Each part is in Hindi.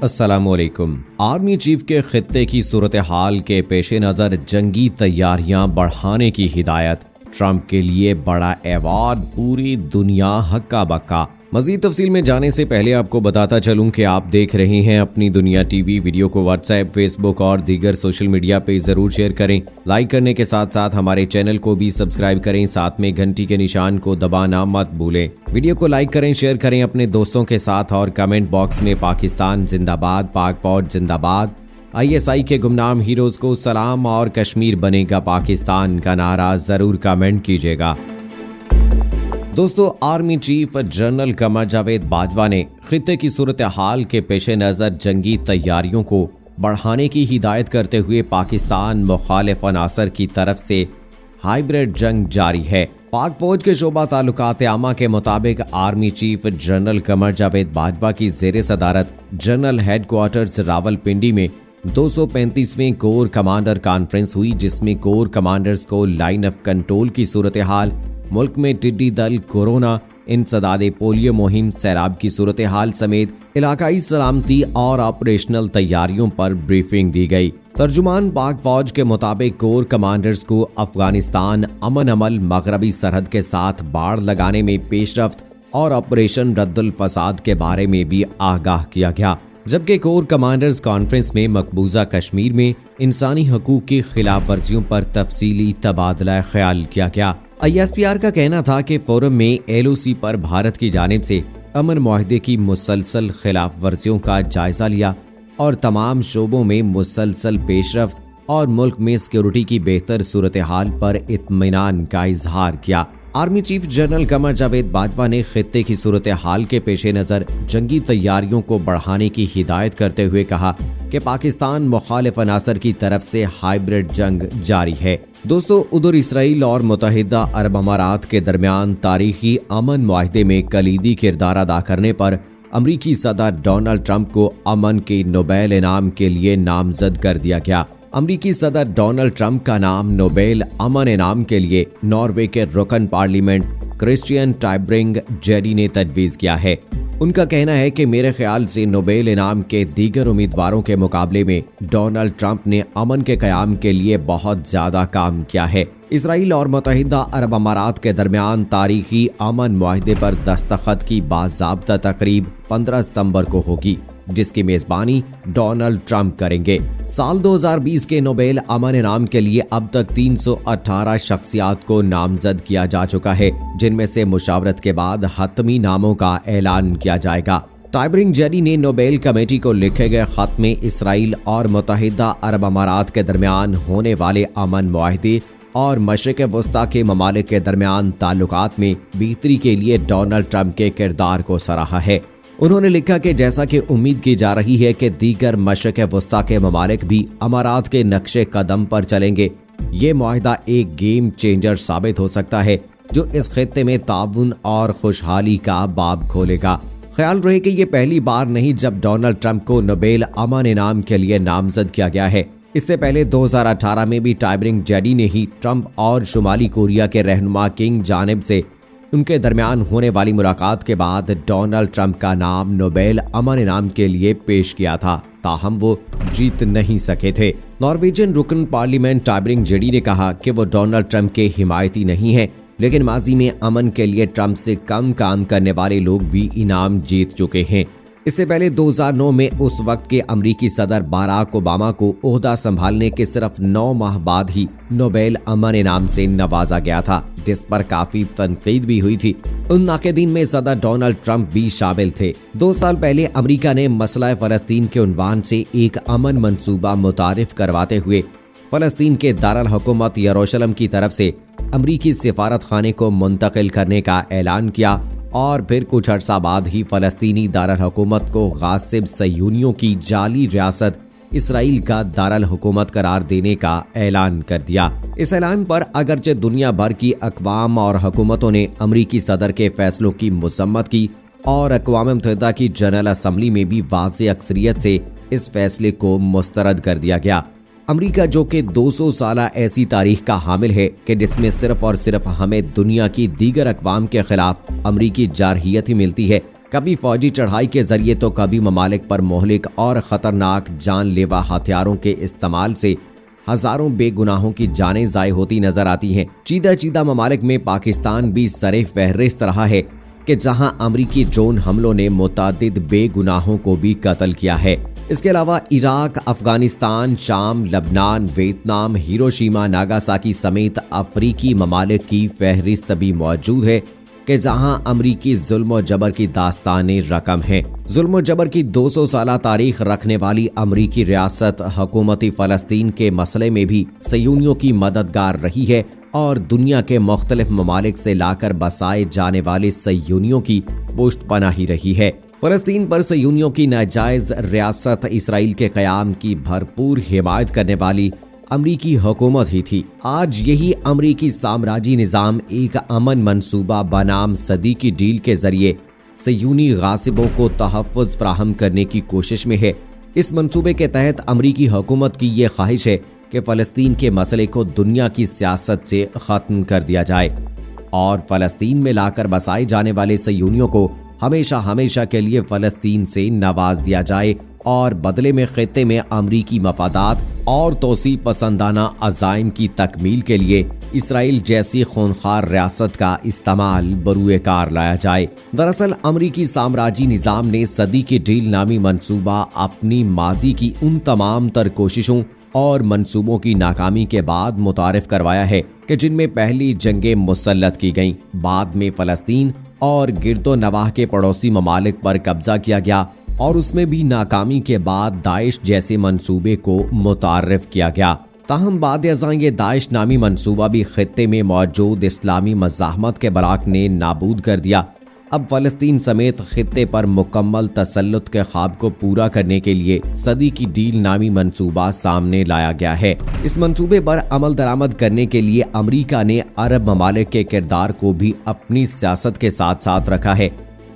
अस्सलामुअलैकुम। आर्मी चीफ के खित्ते की सूरत हाल के पेश नज़र जंगी तैयारियां बढ़ाने की हिदायत। ट्रंप के लिए बड़ा अवार्ड, पूरी दुनिया हक्का बक्का। मजीद तफसील में जाने से पहले आपको बताता चलूं कि आप देख रहे हैं अपनी दुनिया टीवी। वीडियो को व्हाट्सएप, फेसबुक और दीगर सोशल मीडिया पे जरूर शेयर करें। लाइक करने के साथ साथ हमारे चैनल को भी सब्सक्राइब करें, साथ में घंटी के निशान को दबाना मत भूलें। वीडियो को लाइक करें, शेयर करें अपने दोस्तों के साथ और कमेंट बॉक्स में पाकिस्तान जिंदाबाद, पाक फौज जिंदाबाद, ISI के गुमनाम हीरोज को सलाम और कश्मीर बनेगा पाकिस्तान का नारा जरूर कमेंट कीजिएगा। दोस्तों, army chief general Qamar Javed Bajwa ने खित्ते की सूरत हाल के पेश नज़र जंगी तैयारियों को बढ़ाने की हिदायत करते हुए पाकिस्तान मुखालिफ अनासर की तरफ से हाइब्रिड जंग जारी है। पाक फौज के शोबा ताल्लुकात आमा के मुताबिक army chief general Qamar Javed Bajwa की जेर सदारत जनरल हेडक्वार्टर्स रावलपिंडी में 235वें कोर कमांडर कॉन्फ्रेंस हुई, जिसमें कोर कमांडर्स को लाइन ऑफ कंट्रोल की सूरत हाल, मुल्क में टिड्डी दल, कोरोना, इंसदादे पोलियो मुहिम, सैलाब की सूरत हाल समेत इलाकाई सलामती और ऑपरेशनल तैयारियों पर ब्रीफिंग दी गई। तर्जुमान पाक फौज के मुताबिक कोर कमांडर्स को अफगानिस्तान अमन अमल, मगरबी सरहद के साथ बाड़ लगाने में पेशरफ्त और ऑपरेशन रद्दुल फसाद के बारे में भी आगाह किया गया। जबकि कोर कमांडर्स कॉन्फ्रेंस में मकबूजा कश्मीर में इंसानी हकूक की खिलाफ वर्जियों पर तफसीली तबादला ख्याल किया गया। ISPR का कहना था कि फोरम में LOC पर भारत की जानिब से अमन मुआहदे की मुसलसल खिलाफ वर्जियों का जायजा लिया और तमाम शोबों में मुसलसल पेशरफ्त और मुल्क में सिक्योरिटी की बेहतर सूरत हाल पर इत्मीनान का इजहार किया। Army chief general Qamar Javed Bajwa ने खित्ते की सूरत हाल के पेश नज़र जंगी तैयारियों को बढ़ाने की हिदायत करते हुए कहा कि पाकिस्तान मुखालिफ अनासर की तरफ से हाइब्रिड जंग जारी है। दोस्तों, उधर इसराइल और मुत्तहिदा अरब अमारात के दरमियान तारीखी अमन मुआहदे में कलीदी किरदार अदा करने पर अमरीकी सदर डोनाल्ड ट्रंप को अमन के नोबेल इनाम के लिए नामजद कर दिया गया। अमरीकी सदर डोनाल्ड ट्रंप का नाम नोबेल अमन इनाम के लिए नॉर्वे के रुकन पार्लियामेंट क्रिश्चियन टाइब्रिंग जेडी ने तजवीज़ किया है। उनका कहना है कि मेरे ख्याल से नोबेल इनाम के दीगर उम्मीदवारों के मुकाबले में डोनाल्ड ट्रंप ने अमन के क़याम के लिए बहुत ज़्यादा काम किया है। इसराइल और मुत्तहिदा अरब अमारात के दरमियान तारीखी अमन मुआहदे पर दस्तखत की बाज़ाब्ता तकरीब 15 सितंबर को होगी, जिसकी मेजबानी डोनाल्ड ट्रंप करेंगे। साल 2020 के नोबेल अमन इनाम के लिए अब तक 318 शख्सियात को नामजद किया जा चुका है, जिनमें से मुशावरत के बाद हतमी नामों का ऐलान किया जाएगा। टाइब्रिंग जेडी ने नोबेल कमेटी को लिखे गए खत में इसराइल और मुत्तहिदा अरब अमारात के दरमियान होने वाले अमन मुआहदे और मशरिक़ वस्ता के ममालिक के दरमियान ताल्लुकात में बेहतरी के लिए डोनाल्ड ट्रंप के किरदार को सराहा है। उन्होंने लिखा कि जैसा कि उम्मीद की जा रही है कि दीगर मशरिक़ वस्ता के ममालिक भी अमारात के नक्शे कदम पर चलेंगे, ये मुआहदा एक गेम चेंजर साबित हो सकता है जो इस खित्ते में ताउन और खुशहाली का बाब खोलेगा। ख्याल रहे कि ये पहली बार नहीं जब डोनाल्ड ट्रंप को नोबेल अमन इनाम के लिए नामजद किया गया है। इससे पहले 2018 में भी टाइब्रिंग जेडी ने ही ट्रंप और शुमाली कोरिया के रहनुमा किंग जानिब से उनके दरमियान होने वाली मुलाकात के बाद डोनाल्ड ट्रंप का नाम नोबेल अमन इनाम के लिए पेश किया था, ताहम वो जीत नहीं सके थे। नॉर्वेजियन रुकन पार्लियामेंट टाइब्रिंग जेडी ने कहा कि वो डोनाल्ड ट्रंप के हिमायती नहीं है, लेकिन माजी में अमन के लिए ट्रंप से कम काम करने वाले लोग भी इनाम जीत चुके हैं। इससे पहले 2009 में उस वक्त के अमरीकी सदर बाराक ओबामा को ओहदा संभालने के सिर्फ 9 माह बाद ही नोबेल अमन इनाम से नवाजा गया था, जिस पर काफी तनकीद भी हुई थी। उन नाक़िदीन में सदर डोनाल्ड ट्रंप भी शामिल थे। 2 साल पहले अमरीका ने मसला फ़लस्तीन के उन्वान से एक अमन मंसूबा मुतारिफ करवाते हुए फ़लस्तीन के दारुल हुकूमत यरूशलेम की तरफ से अमरीकी सिफारत खाने को मुंतकिल करने का ऐलान किया और फिर कुछ अर्सा बाद ही फ़लस्तीनी दारुल हुकूमत को गासिब सयूनियों की जाली रियासत इसराइल का दारुल हुकूमत करार देने का ऐलान कर दिया। इस ऐलान पर अगरचे दुनिया भर की अक़वाम और हुकूमतों ने अमरीकी सदर के फैसलों की मज़म्मत की और अक़वाम मुत्तहिदा की जनरल असम्बली में भी वाज़ेह अक्सरियत से इस फैसले को मुस्तरद कर दिया गया। अमरीका जो कि 200 साला ऐसी तारीख का हामिल है कि जिसमें सिर्फ और सिर्फ हमें दुनिया की दीगर अक़वाम के खिलाफ अमरीकी जारहियत ही मिलती है, कभी फौजी चढ़ाई के जरिए तो कभी ममालिक पर मोहलिक और खतरनाक जानलेवा हथियारों के इस्तेमाल से हजारों बेगुनाहों की जानें ज़ाय होती नजर आती हैं। चीदा चीदा ममालिक में पाकिस्तान भी सरे फहरिस्त रहा है कि जहां अमरीकी ड्रोन हमलों ने मुतादिद बेगुनाहों को भी कत्ल किया है। इसके अलावा इराक, अफगानिस्तान, शाम, लबनान, वियतनाम, हिरोशिमा, नागासाकी समेत अफ्रीकी ममालिक की फहरिस्त भी मौजूद है कि जहां अमरीकी जुल्म और जबर की दास्तानें रकम हैं। जुल्म और जबर की 200 साला तारीख रखने वाली अमरीकी रियासत हुकूमती फ़लस्तीन के मसले में भी सयूनियों की मददगार रही है और दुनिया के मुख्तलिफ ममालिक से लाकर बसाए जाने वाले सयूनियों की पुष्टपनाही रही है। फ़लस्तीन पर सयूनियों की नाजायज रियासत इसराइल के क़याम की भरपूर हिमायत करने वाली अमरीकी हुकूमत ही थी। आज यही अमरीकी साम्राज्य निज़ाम एक अमन मंसूबा बनाम सदीकी डील के जरिए सयूनी गासिबों को तहफ़्फ़ुज़ फराहम करने की कोशिश में है। इस मंसूबे के तहत अमरीकी हुकूमत की ये ख्वाहिश है कि फ़लस्तीन के मसले को दुनिया की सियासत से ख़त्म कर दिया जाए और फ़लस्तीन में लाकर बसाए जाने वाले सयूनियों को हमेशा हमेशा के लिए फ़लस्तीन से नवाज दिया जाए और बदले में खित्ते में अमरीकी मफादात और तोसी पसंदाना अज़ाइम की तकमील के लिए इसराइल जैसी खूनखार रियासत का इस्तेमाल बरूए कार लाया जाए। दरअसल अमरीकी साम्राज्य निज़ाम ने सदी की डील नामी मंसूबा अपनी माजी की उन तमाम तर कोशिशों और मंसूबों की नाकामी के बाद मुतारिफ करवाया है कि जिनमें पहली जंगें मुसल्लत की गईं, बाद में फ़लस्तीन और गिरदो नवाह के पड़ोसी ममालिक पर कब्जा किया गया और उसमें भी नाकामी के बाद दाइश जैसे मंसूबे को मुतारिफ किया गया। ताहम बाद अज़ां ये दाइश नामी मंसूबा भी खित्ते में मौजूद इस्लामी मज़ाहमत के बराक ने नाबूद कर दिया। अब फ़लस्तीन समेत खित्ते पर मुकम्मल तसल्लुत के ख्वाब को पूरा करने के लिए सदी की डील नामी मंसूबा सामने लाया गया है। इस मंसूबे पर अमल दरामद करने के लिए अमरीका ने अरब ममालिक के किरदार को भी अपनी सियासत के साथ साथ रखा है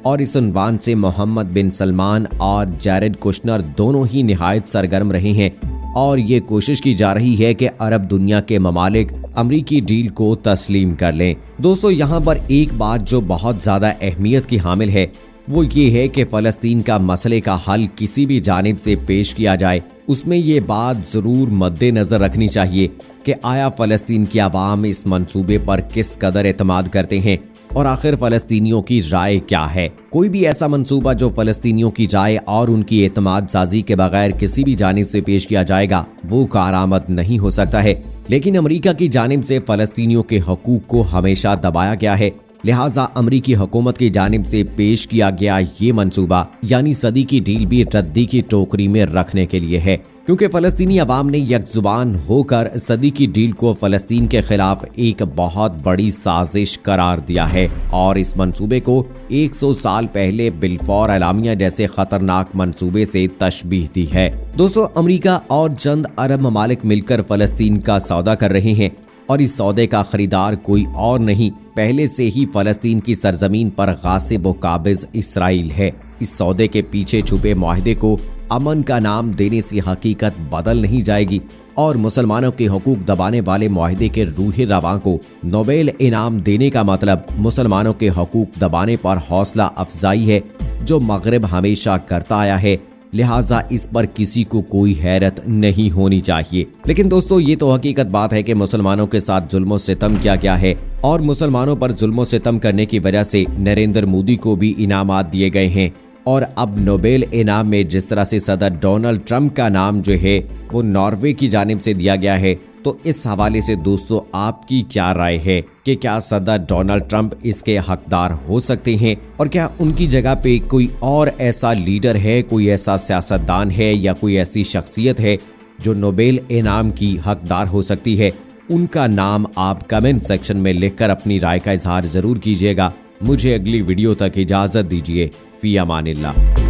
और इस उन्वान से मोहम्मद बिन सलमान और जैरेड कुशनर दोनों ही निहायत सरगर्म रहे हैं और ये कोशिश की जा रही है कि अरब दुनिया के ममालिक अमरीकी डील को तस्लीम कर लें। दोस्तों, यहाँ पर एक बात जो बहुत ज़्यादा अहमियत की हामिल है वो ये है कि फ़लस्तीन का मसले का हल किसी भी जानिब से पेश किया जाए, उसमें ये बात ज़रूर मद्देनज़र रखनी चाहिए कि आया फ़लस्तीन की आवाम इस मंसूबे पर किस कदर एतमाद करते हैं और आखिर फ़लस्तीनियों की राय क्या है। कोई भी ऐसा मंसूबा जो फ़लस्तीनियों की राय और उनकी एतमाद साजी के बगैर किसी भी जानिब से पेश किया जाएगा वो कारआमद नहीं हो सकता है। लेकिन अमरीका की जानिब से फ़लस्तीनियों के हकूक़ को हमेशा दबाया गया है, लिहाजा अमरीकी हुकूमत की जानिब से पेश किया गया ये मंसूबा यानी सदी की डील भी रद्दी की टोकरी में रखने के लिए है, क्योंकि फ़लस्तीनी अवाम ने यकजुबान होकर सदी की डील को फ़लस्तीन के खिलाफ एक बहुत बड़ी साजिश करार दिया है और इस मंसूबे को 100 साल पहले बिलफौर एलामिया जैसे खतरनाक मंसूबे से तशबीह दी है। दोस्तों, अमरीका और चंद अरब ममालिक मिलकर फ़लस्तीन का सौदा कर रहे हैं और इस सौदे का खरीदार कोई और नहीं, पहले से ही फ़लस्तीन की सरजमीन पर गासिब व काबिज इसराइल है। इस सौदे के पीछे छुपे मुआहदे को अमन का नाम देने से हकीकत बदल नहीं जाएगी और मुसलमानों के हकूक दबाने वाले मुआहदे के रूहे रवां को नोबेल इनाम देने का मतलब मुसलमानों के हकूक दबाने पर हौसला अफजाई है, जो मगरिब हमेशा करता आया है। लिहाजा इस पर किसी को कोई हैरत नहीं होनी चाहिए। लेकिन दोस्तों, ये तो हकीकत बात है कि मुसलमानों के साथ जुल्म सितम किया गया है और मुसलमानों पर जुल्म सितम करने की वजह से नरेंद्र मोदी को भी इनामात दिए गए हैं और अब नोबेल इनाम में जिस तरह से सदर डोनाल्ड ट्रंप का नाम जो है वो नॉर्वे की जानिब से दिया गया है, तो इस हवाले से दोस्तों आपकी क्या राय है कि क्या सदर डोनाल्ड ट्रंप इसके हकदार हो सकते हैं और क्या उनकी जगह पे कोई और ऐसा लीडर है, कोई ऐसा सियासतदान है या कोई ऐसी शख्सियत है जो नोबेल इनाम की हकदार हो सकती है? उनका नाम आप कमेंट सेक्शन में लिखकर अपनी राय का इजहार जरूर कीजिएगा। मुझे अगली वीडियो तक इजाजत दीजिए। फी अमानिल्लाह।